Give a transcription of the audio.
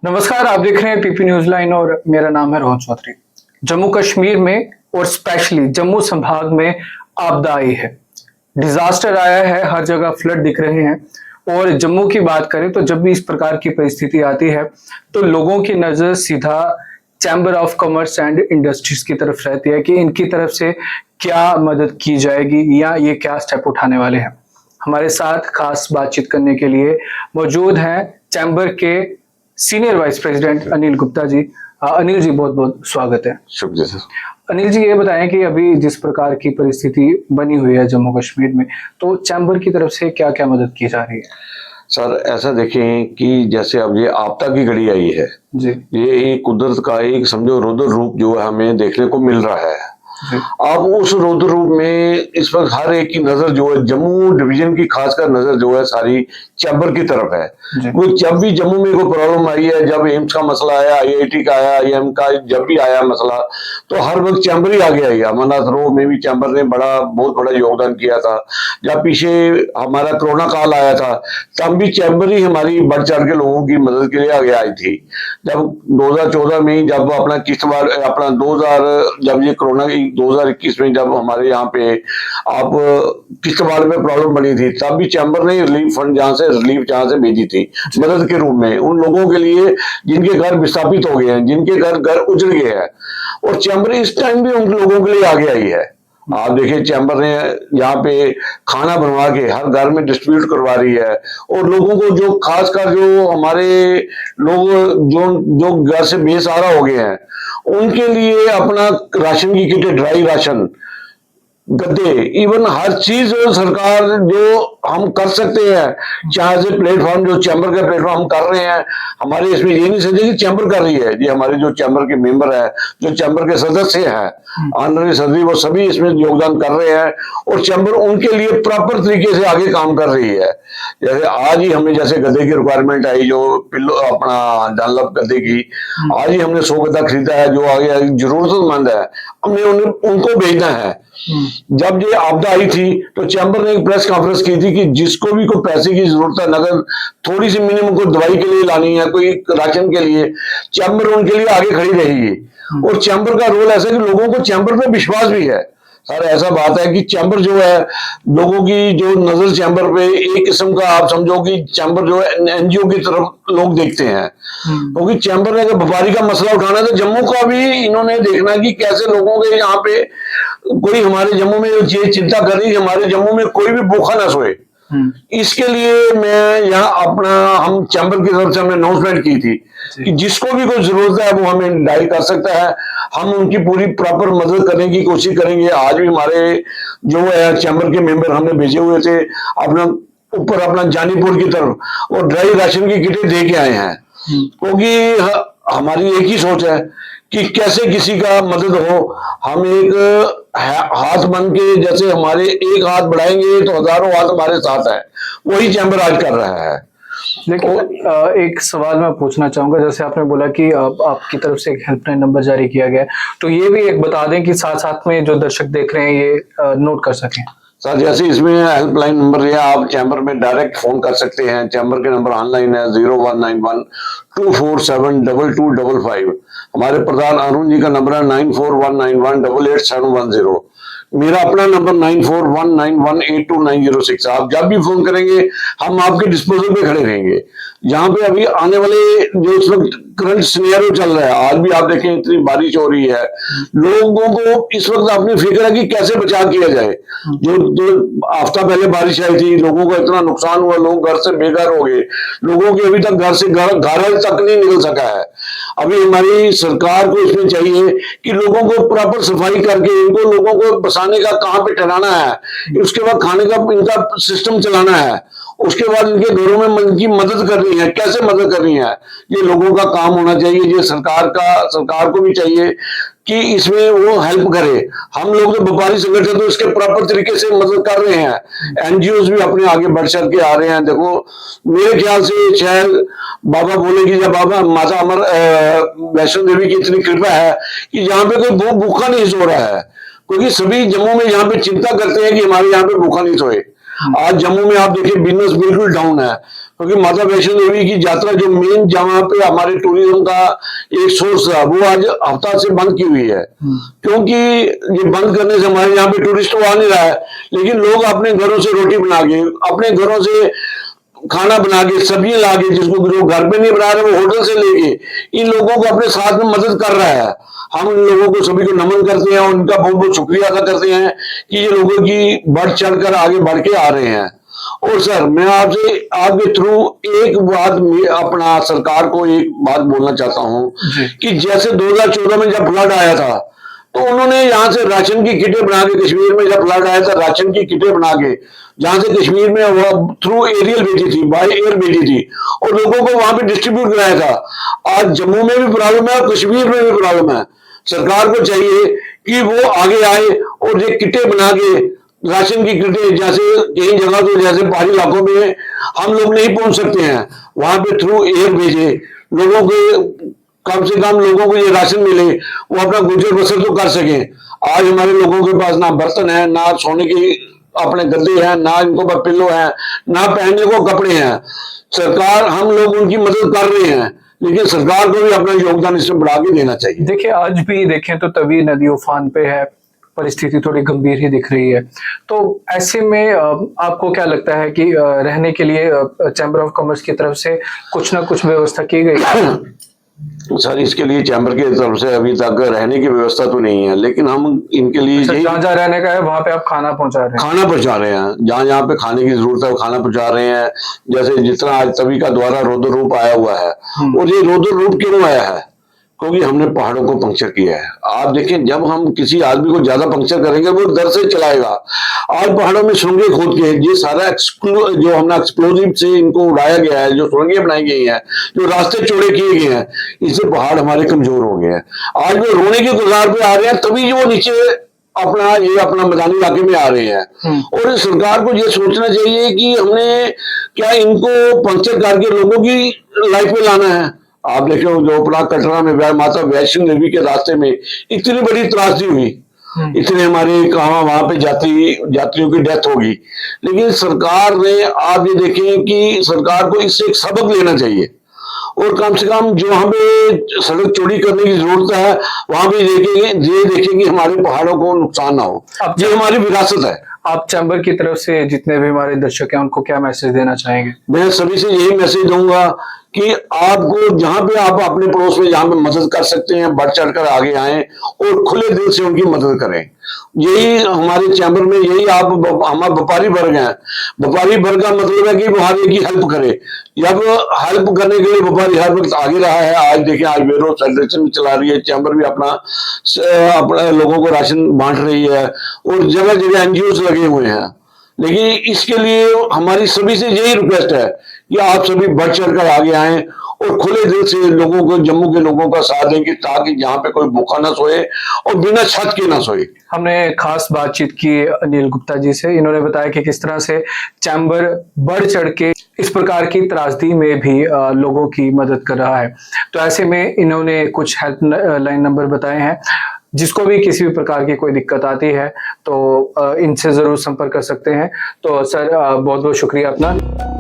नमस्कार, आप देख रहे हैं पीपी न्यूज लाइन और मेरा नाम है रोहन चौधरी। जम्मू कश्मीर में और स्पेशली जम्मू संभाग में आपदा आई है, डिजास्टर आया है, हर जगह फ्लड दिख रहे हैं। और जम्मू की बात करें तो जब भी इस प्रकार की परिस्थिति आती है तो लोगों की नजर सीधा chamber of commerce and industries की तरफ रहती है कि इनकी तरफ से क्या मदद की जाएगी या ये क्या स्टेप उठाने वाले हैं। हमारे साथ खास बातचीत करने के लिए मौजूद हैं चैम्बर के senior vice president Anil Gupta ji. Anil ji, बहुत बहुत स्वागत है। शुक्रिया सर। अनिल जी, ये बताएं कि अभी जिस प्रकार की परिस्थिति बनी हुई है जम्मू कश्मीर में, तो चैम्बर की तरफ से क्या क्या मदद की जा रही है? सर ऐसा देखें कि जैसे अब ये आपदा की घड़ी आई है जी ये एक कुदरत का एक समझो रौद्र रूप जो है हमें देखने को मिल रहा है। जी अब उस रौद्र रूप में इस वक्त हर एक की नजर जो है जम्मू डिवीजन की खासकर नजर जो है सारी चैम्बर की तरफ है। जी वो जब भी जम्मू में कोई प्रॉब्लम आई है, जब एम्स का मसला आया, आईआईटी का आया, आईएम का जब भी आया मसला, तो हर वक्त चैम्बर ही आगे आई। अमरनाथ रो में भी चैम्बर ने बहुत बड़ा योगदान किया था। जब पीछे हमारा कोरोना काल आया था तब भी चैम्बर ही हमारी बढ़ चढ़ के लोगों की मदद के लिए आगे आई थी। जब 2014 में जब अपना किश्तवाड़ अपना 2000 जब ये कोरोना 2021 में जब हमारे यहाँ पे आप किश्तवाड़ में प्रॉब्लम बनी थी तब भी चैम्बर ने रिलीफ फंड रिलीफ जहां से भेजी थी मदद के रूप में उन लोगों के लिए जिनके घर विस्थापित हो गए हैं, जिनके घर उजड़ गए हैं। और चैम्बर इस टाइम भी उन लोगों के लिए आगे आई है। आप देखिए चैम्बर ने यहाँ पे खाना बनवा के हर घर में डिस्ट्रीब्यूट करवा रही है। और लोगों को जो खासकर जो हमारे लोग जो जो घर से बेसहारा हो गए हैं उनके लिए अपना राशन की किटें, ड्राई राशन, गद्दे, इवन हर चीज सरकार जो हम कर सकते हैं, चाहे से प्लेटफॉर्म जो चैम्बर का प्लेटफॉर्म हम कर रहे हैं। हमारे इसमें ये नहीं समझे कि चैम्बर कर रही है, ये हमारे जो चैम्बर के मेंबर है, जो चैम्बर के सदस्य हैं, ऑनररी सदस्य, वो सभी इसमें योगदान कर रहे हैं। और चैम्बर उनके लिए प्रॉपर तरीके से आगे काम कर रही है। जैसे आज ही हमें जैसे गद्दे की रिक्वायरमेंट आई, जो पिल्लो अपना डनलप गद्दे की, आज ही हमने 100 गद्दा खरीदा है जो आगे जरूरतमंद है, हमने उनको भेजना है। जब ये आपदा आई थी तो चैम्बर ने एक प्रेस कॉन्फ्रेंस की थी कि जिसको भी कोई पैसे की जरूरत है, नगद थोड़ी सी मिनिमम कोई दवाई के लिए लानी है, कोई राशन के लिए, चैम्बर उनके लिए आगे खड़ी रहेगी। और चैम्बर का रोल ऐसा है कि लोगों को चैम्बर पे विश्वास भी है। सर ऐसा बात है कि चैम्बर जो है लोगों की जो नजर चैम्बर पे एक किस्म का आप समझो कि चैम्बर जो है एनजीओ की तरफ लोग देखते हैं। क्योंकि चैम्बर ने अगर व्यापारी का मसला उठाना है तो जम्मू का भी इन्होंने देखना कि कैसे लोगों के यहाँ पे कोई हमारे जम्मू में ये चिंता कर रही है हमारे जम्मू में कोई भी भूखा ना सोए। इसके लिए मैं यहाँ अपना हम चैम्बर की तरफ से हमने अनाउंसमेंट की थी कि जिसको भी कोई जरूरत है वो हमें डायल कर सकता है, हम उनकी पूरी प्रॉपर मदद करने की कोशिश करेंगे। आज भी हमारे जो है चैम्बर के मेंबर हमने भेजे हुए थे अपना ऊपर अपना जानीपुर की तरफ और ड्राई राशन की किटें दे के आए हैं। क्योंकि हमारी एक ही सोच है कि कैसे किसी का मदद हो। हम एक हाथ बन के जैसे हमारे एक हाथ बढ़ाएंगे तो हजारों हाथ हमारे साथ है, वही चैम्बर आज कर रहा है। लेकिन एक सवाल मैं पूछना चाहूंगा, जैसे आपने बोला कि आपकी तरफ से एक हेल्पलाइन नंबर जारी किया गया है, तो ये भी एक बता दें कि साथ साथ में जो दर्शक देख रहे हैं ये नोट कर सकें। सर जैसे इसमें हेल्पलाइन नंबर है, आप चैम्बर में डायरेक्ट फोन कर सकते हैं। चैम्बर के नंबर ऑनलाइन है 0191 247 2255। हमारे प्रधान अरुण जी का नंबर है 941918 88710। मेरा अपना नंबर 9419182906। आप जब भी फोन करेंगे हम आपके डिस्पोजल पे खड़े रहेंगे। यहाँ पे अभी आने वाले जो इस वक्त करंट सिनेरियो चल रहा है, आज भी आप देखें इतनी बारिश हो रही है, लोगों को इस वक्त अपनी फिक्र है कि कैसे बचाव किया जाए। जो हफ्ता पहले बारिश आई थी, लोगों को इतना नुकसान हुआ, लोग घर से बेघर हो गए, लोगों के अभी तक घर से घर तक नहीं निकल सका है। अभी हमारी सरकार को इसमें चाहिए कि लोगों को प्रॉपर सफाई करके इनको लोगों को बसाने का कहाँ पे ठहराना है, उसके बाद खाने का इनका सिस्टम चलाना है, उसके बाद इनके घरों में इनकी मदद करनी है, कैसे मदद करनी है, ये लोगों का काम होना चाहिए। ये सरकार को भी चाहिए कि इसमें वो हेल्प करे। हम लोग तो व्यापारी संगठन तो इसके प्रॉपर तरीके से मदद कर रहे हैं, एनजीओज भी अपने आगे बढ़ चढ़ के आ रहे हैं। देखो मेरे ख्याल से शायद बाबा बोलेगी जब बाबा माता अमर वैष्णो देवी की इतनी कृपा है कि यहाँ पे कोई भूखा नहीं सो रहा है, क्योंकि सभी जम्मू में यहाँ पे चिंता करते हैं कि हमारे यहाँ पे भूखा नहीं सोए। आज जम्मू में आप देखिए बिजनेस बिल्कुल डाउन है, क्योंकि माता वैष्णो देवी की यात्रा जो मेन जहाँ पे हमारे टूरिज्म का एक सोर्स था वो आज हफ्ता से बंद की हुई है। क्योंकि ये बंद करने से हमारे यहाँ पे टूरिस्ट तो आ नहीं रहा है, लेकिन लोग अपने घरों से रोटी बना के, अपने घरों से खाना बना के, सब्जियां ला के, जिसको जो घर पे नहीं बना रहे वो होटल से लेके इन लोगों को अपने साथ में मदद कर रहा है। हम इन लोगों को सभी को नमन करते हैं और उनका बहुत बहुत शुक्रिया अदा करते हैं कि ये लोगों की बढ़ चढ़कर आगे बढ़ के आ रहे हैं। और सर मैं आपसे आपके थ्रू एक बात अपना सरकार को एक बात बोलना चाहता हूं कि जैसे 2014 में जब फ्लड आया था तो उन्होंने यहाँ से राशन की किटें बना के, कश्मीर में जब फ्लड आया था राशन की किटें बना के जहां से कश्मीर में वो थ्रू एरियल भेजी थी, बाय एयर भेजी थी और लोगों को वहां पे डिस्ट्रीब्यूट कराया था। आज जम्मू में भी प्रॉब्लम है और कश्मीर में भी प्रॉब्लम है। सरकार को चाहिए कि वो आगे आए और ये किटें बना के, राशन की किटें, जैसे कई जगह तो जैसे पहाड़ी इलाकों में हम लोग नहीं पहुंच सकते हैं, वहां पे थ्रू एयर भेजे, लोगों के कम से कम लोगों को ये राशन मिले, वो अपना गुजर बसर तो कर सके। आज हमारे लोगों के पास ना बर्तन है, ना सोने की अपने गद्दे हैं, ना इनको पर पिल्लो है, ना पहनने को कपड़े हैं। सरकार, हम लोग उनकी मदद कर रहे हैं, लेकिन सरकार को भी अपना योगदान इसमें बढ़ा के देना चाहिए। देखिए आज भी देखें तो तवी नदी उफान पे है, परिस्थिति थोड़ी गंभीर ही दिख रही है। तो ऐसे में आपको क्या लगता है कि रहने के लिए चैम्बर ऑफ कॉमर्स की तरफ से कुछ ना कुछ व्यवस्था की गई? सर इसके लिए चैम्बर की तरफ से अभी तक रहने की व्यवस्था तो नहीं है, लेकिन हम इनके लिए जहाँ जहाँ रहने का है वहां पे आप खाना पहुंचा रहे हैं? खाना पहुंचा रहे हैं, जहाँ जहाँ पे खाने की जरूरत है वो खाना पहुंचा रहे हैं। जैसे जिस तरह आज तभी का द्वारा रौद्र रूप आया हुआ है, और ये रौद्र रूप क्यों आया है? क्योंकि हमने पहाड़ों को पंक्चर किया है। आप देखें, जब हम किसी आदमी को ज्यादा पंक्चर करेंगे वो डर से चलाएगा। आज पहाड़ों में सुरंगें खोद के ये सारा जो हमने एक्सप्लोजिव से इनको उड़ाया गया है, जो सुरंगें बनाई गई हैं, जो रास्ते चौड़े किए गए हैं, इससे पहाड़ हमारे कमजोर हो गए हैं। आज वो रोने की कगार पे आ रहे हैं, तभी वो नीचे अपना मैदानी इलाके में आ रहे हैं। और सरकार को ये सोचना चाहिए कि हमने क्या इनको पंक्चर करके लोगों की लाइफ में लाना है। आप देखो जो अपना कटरा में माता वैष्णो देवी के रास्ते में इतनी बड़ी त्रासदी हुई, इतने हमारे वहां पे यात्रियों की डेथ होगी, लेकिन सरकार ने, आप ये देखें कि सरकार को इससे एक सबक लेना चाहिए और कम से कम जो वहां पे सड़क चौड़ी करने की जरूरत है वहां भी देखेंगे हमारे पहाड़ों को नुकसान ना हो। ये हमारी विरासत है। आप चैम्बर की तरफ से जितने भी हमारे दर्शक हैं उनको क्या मैसेज देना चाहेंगे? मैं सभी से यही मैसेज दूंगा कि आपको जहां पे आप अपने पड़ोस में जहां पे मदद कर सकते हैं बढ़ चढ़कर आगे आएं और खुले दिल से उनकी मदद करें। यही हमारे चैम्बर में, यही हमारे व्यापारी वर्ग हैं। व्यापारी वर्ग का मतलब है कि वो हर एक की हेल्प करे। जब हेल्प करने के लिए व्यापारी हर वक्त आगे रहा है, आज देखें आज वेरो फेडरेशन भी चला रही है, चैम्बर भी अपना लोगों को राशन बांट रही है और जगह जगह एनजीओ लगे हुए हैं। लेकिन इसके लिए हमारी सभी से यही रिक्वेस्ट है कि आप सभी बढ़ चढ़कर आगे आएं और खुले दिल से लोगों को, जम्मू के लोगों का साथ देंगे, ताकि जहां पे कोई भूखा ना सोए और बिना छत के ना सोए। हमने खास बातचीत की अनिल गुप्ता जी से। इन्होंने बताया कि किस तरह से चैम्बर बढ़ चढ़ के इस प्रकार की त्रासदी में भी लोगों की मदद कर रहा है। तो ऐसे में इन्होंने कुछ हेल्प लाइन नंबर बताए हैं, जिसको भी किसी भी प्रकार की कोई दिक्कत आती है तो इनसे जरूर संपर्क कर सकते हैं। तो सर बहुत बहुत शुक्रिया अपना।